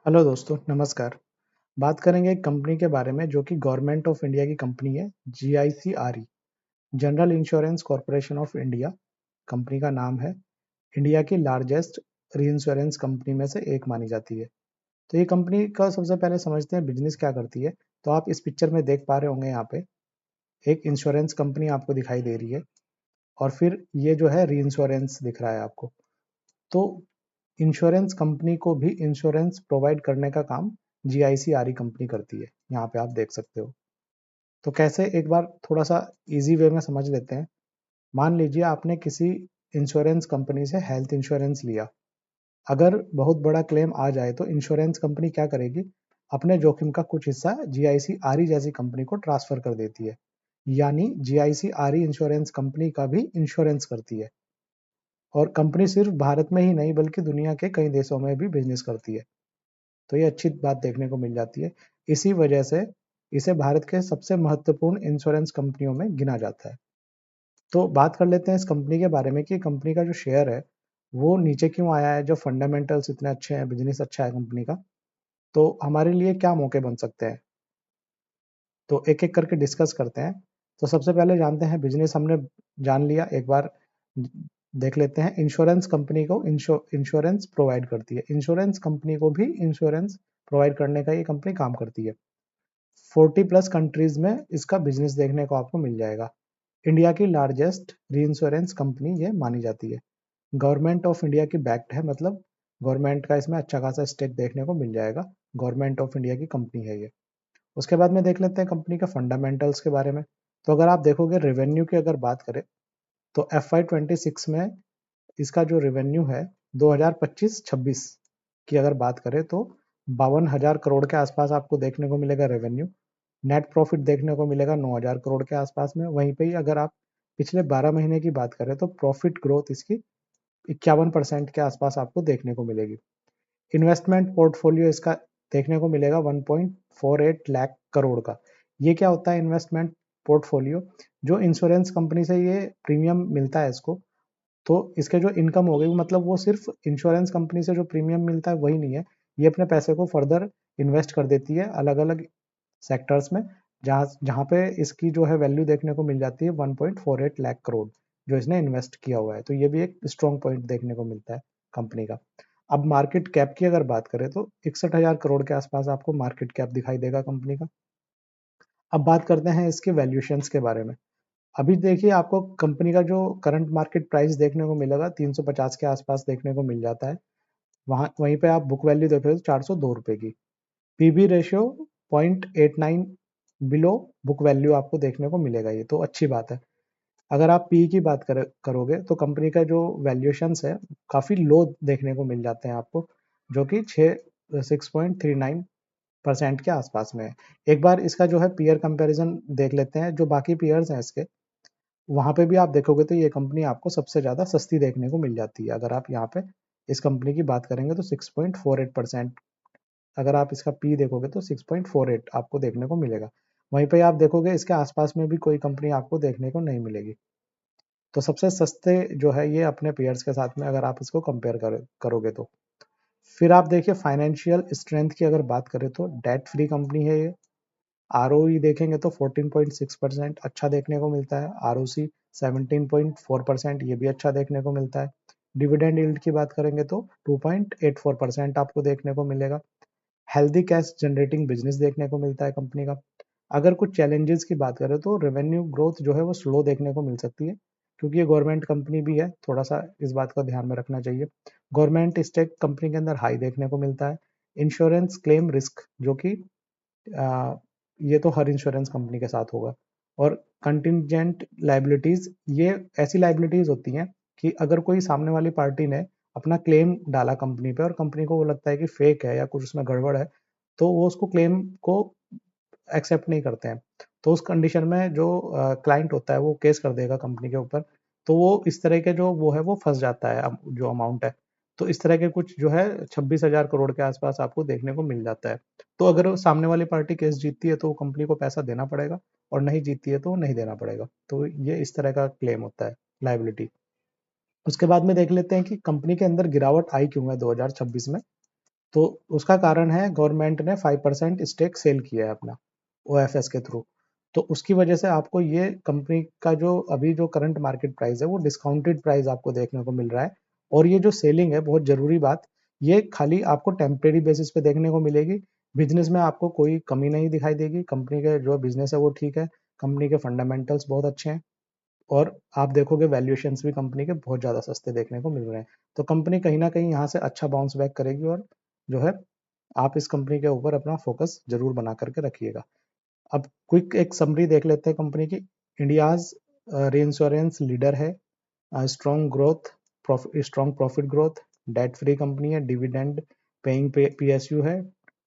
Hello दोस्तों, नमस्कार। बात करेंगे एक कंपनी के बारे में जो कि गवर्नमेंट ऑफ इंडिया की कंपनी है, GIC Re, general insurance corporation of India company का नाम है। इंडिया की लार्जेस्ट रीइंश्योरेंस कंपनी में से एक मानी जाती है। तो ये कंपनी का सबसे पहले समझते हैं बिजनेस क्या करती है। तो आप इस पिक्चर में देख पा रहे होंगे, यहाँ पे एक इंश्योरेंस कंपनी आपको दिखाई दे रही है और फिर ये जो है रीइंश्योरेंस दिख रहा है आपको। तो इंश्योरेंस कंपनी को भी इंश्योरेंस प्रोवाइड करने का काम जीआईसीआरई कंपनी करती है, यहाँ पे आप देख सकते हो। तो कैसे, एक बार थोड़ा सा इजी वे में समझ लेते हैं। मान लीजिए आपने किसी इंश्योरेंस कंपनी से हेल्थ इंश्योरेंस लिया। अगर बहुत बड़ा क्लेम आ जाए तो इंश्योरेंस कंपनी क्या करेगी, अपने जोखिम का कुछ हिस्सा जीआईसीआरई जैसी कंपनी को ट्रांसफर कर देती है। यानी जीआईसीआरई इंश्योरेंस कंपनी का भी इंश्योरेंस करती है। और कंपनी सिर्फ भारत में ही नहीं बल्कि दुनिया के कई देशों में भी बिजनेस करती है। तो ये अच्छी बात देखने को मिल जाती है। इसी वजह से इसे भारत के सबसे महत्वपूर्ण इंश्योरेंस कंपनियों में गिना जाता है। तो बात कर लेते हैं इस कंपनी के बारे में कि कंपनी का जो शेयर है वो नीचे क्यों आया है, जो फंडामेंटल्स इतने अच्छे हैं, बिजनेस अच्छा है कंपनी का। तो हमारे लिए क्या मौके बन सकते हैं, तो एक एक करके डिस्कस करते हैं। तो सबसे पहले जानते हैं, बिजनेस हमने जान लिया, एक बार देख लेते हैं। इंश्योरेंस कंपनी को इंश्योरेंस प्रोवाइड करती है, इंश्योरेंस कंपनी को भी इंश्योरेंस प्रोवाइड करने का ये कंपनी काम करती है। 40 प्लस कंट्रीज में इसका बिजनेस देखने को आपको मिल जाएगा। इंडिया की लार्जेस्ट री इंश्योरेंस कंपनी ये मानी जाती है। गवर्नमेंट ऑफ इंडिया की बैक्ड है, मतलब गवर्नमेंट का इसमें अच्छा खासा स्टेक देखने को मिल जाएगा। गवर्नमेंट ऑफ इंडिया की कंपनी है ये। उसके बाद में देख लेते हैं कंपनी का फंडामेंटल्स के बारे में। तो अगर आप देखोगे रेवेन्यू की अगर बात करें तो FY26 में इसका जो रेवेन्यू है 2025-26 की अगर बात करें तो 52,000 करोड़ के आसपास आपको देखने को मिलेगा रेवेन्यू। नेट प्रॉफिट देखने को मिलेगा 9,000 करोड़ के आसपास में। वहीं पे ही अगर आप पिछले 12 महीने की बात करें तो प्रॉफिट ग्रोथ इसकी 51% के आसपास आपको देखने को मिलेगी। इन्वेस्टमेंट पोर्टफोलियो इसका देखने को मिलेगा 1.48 लाख करोड़ का। ये क्या होता है इन्वेस्टमेंट पोर्टफोलियो, जो इंश्योरेंस कंपनी से ये प्रीमियम मिलता है इसको, तो इसके जो इनकम हो गई, मतलब वो सिर्फ इंश्योरेंस कंपनी से जो प्रीमियम मिलता है वही नहीं है, ये अपने पैसे को फर्दर इन्वेस्ट कर देती है अलग अलग सेक्टर्स में, जहाँ जहाँ पे इसकी जो है वैल्यू देखने को मिल जाती है 1.48 लाख करोड़ जो इसने इन्वेस्ट किया हुआ है। तो ये भी एक स्ट्रॉन्ग पॉइंट देखने को मिलता है कंपनी का। अब मार्केट कैप की अगर बात करें तो 61,000 करोड़ के आसपास आपको मार्केट कैप दिखाई देगा कंपनी का। अब बात करते हैं इसके वैल्यूएशंस के बारे में। अभी देखिए आपको कंपनी का जो करंट मार्केट प्राइस देखने को मिलेगा 350 के आसपास देखने को मिल जाता है। वहीं पे आप बुक वैल्यू देखोगे तो 402 रुपए की। PB ratio 0.89 below book value आपको देखने को मिलेगा, ये तो अच्छी बात है। अगर आप पी की बात करोगे तो कंपनी का जो वैल्यूएशंस है काफ़ी लो देखने को मिल जाते हैं आपको, जो कि 6.39% के आसपास में है। एक बार इसका जो है पीयर कंपैरिजन देख लेते हैं, जो बाकी पीयर्स हैं इसके, वहाँ पे भी आप देखोगे तो ये कंपनी आपको सबसे ज़्यादा सस्ती देखने को मिल जाती है। अगर आप यहाँ पे इस कंपनी की बात करेंगे तो 6.48%, अगर आप इसका पी देखोगे तो 6.48 आपको देखने को मिलेगा। वहीं पे आप देखोगे इसके आसपास में भी कोई कंपनी आपको देखने को नहीं मिलेगी। तो सबसे सस्ते जो है ये अपने पेयर्स के साथ में, अगर आप इसको कंपेयर करोगे तो। फिर आप देखिए फाइनेंशियल स्ट्रेंथ की अगर बात करें तो डेट फ्री कंपनी है ये। आरओई देखेंगे तो 14.6% अच्छा देखने को मिलता है। आरओसी 17.4%, ये भी अच्छा देखने को मिलता है। डिविडेंड यील्ड की बात करेंगे तो 2.84% आपको देखने को मिलेगा। हेल्दी कैश जनरेटिंग बिजनेस देखने को मिलता है कंपनी का। अगर कुछ चैलेंजेस की बात करें तो रेवेन्यू ग्रोथ जो है वो स्लो देखने को मिल सकती है, क्योंकि ये गवर्नमेंट कंपनी भी है, थोड़ा सा इस बात का ध्यान में रखना चाहिए। गवर्नमेंट स्टेक कंपनी के अंदर हाई देखने को मिलता है। इंश्योरेंस क्लेम रिस्क, जो कि ये तो हर इंश्योरेंस कंपनी के साथ होगा। और कंटिंजेंट लाइबिलिटीज, ये ऐसी लाइबिलिटीज होती हैं कि अगर कोई सामने वाली पार्टी ने अपना क्लेम डाला कंपनी पे और कंपनी को वो लगता है कि फेक है या कुछ उसमें गड़बड़ है, तो वो उसको क्लेम को एक्सेप्ट नहीं करते हैं। तो उस कंडीशन में जो क्लाइंट होता है वो केस कर देगा कंपनी के ऊपर। तो वो इस तरह के जो वो है वो फंस जाता है, जो अमाउंट है। तो इस तरह के कुछ जो है 26,000 करोड़ के आसपास आपको देखने को मिल जाता है। तो अगर सामने वाली पार्टी केस जीतती है तो कंपनी को पैसा देना पड़ेगा, और नहीं जीतती है तो नहीं देना पड़ेगा। तो ये इस तरह का क्लेम होता है, लाइबिलिटी। उसके बाद में देख लेते हैं कि कंपनी के अंदर गिरावट आई क्यों है 2026 में। तो उसका कारण है गवर्नमेंट ने 5% स्टेक सेल किया है अपना ओएफएस के थ्रू। तो उसकी वजह से आपको ये कंपनी का जो अभी जो करंट मार्केट प्राइस है वो डिस्काउंटेड प्राइस आपको देखने को मिल रहा है। और ये जो सेलिंग है, बहुत जरूरी बात, ये खाली आपको टेम्परेरी बेसिस पे देखने को मिलेगी। बिजनेस में आपको कोई कमी नहीं दिखाई देगी। कंपनी के जो बिजनेस है वो ठीक है, कंपनी के फंडामेंटल्स बहुत अच्छे हैं, और आप देखोगे वैल्यूएशंस भी कंपनी के बहुत ज़्यादा सस्ते देखने को मिल रहे हैं। तो कंपनी कहीं ना कहीं यहाँ से अच्छा बाउंस बैक करेगी, और जो है आप इस कंपनी के ऊपर अपना फोकस जरूर बना करके रखिएगा। अब क्विक एक समरी देख लेते हैं कंपनी की। इंडियाज री लीडर है, strong growth, strong profit growth, debt free company है, डिविडेंड पेइंग पीएसयू है,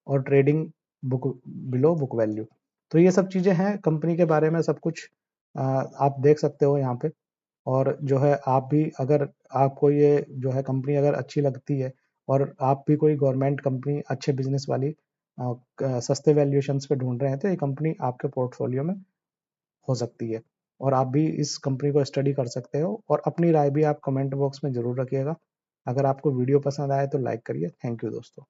और trading book below book value. तो ये सब चीज़ें हैं कंपनी के बारे में, सब कुछ आप देख सकते हो यहाँ पे। और जो है आप भी, अगर आपको ये जो है कंपनी अगर अच्छी लगती है, और आप भी कोई गवर्नमेंट कंपनी अच्छे बिजनेस वाली सस्ते वैल्यूएशंस पे ढूंढ रहे हैं, तो ये कंपनी आपके पोर्टफोलियो में हो सकती है, और आप भी इस कंपनी को स्टडी कर सकते हो। और अपनी राय भी आप कमेंट बॉक्स में जरूर रखिएगा। अगर आपको वीडियो पसंद आए तो लाइक करिए। थैंक यू दोस्तों।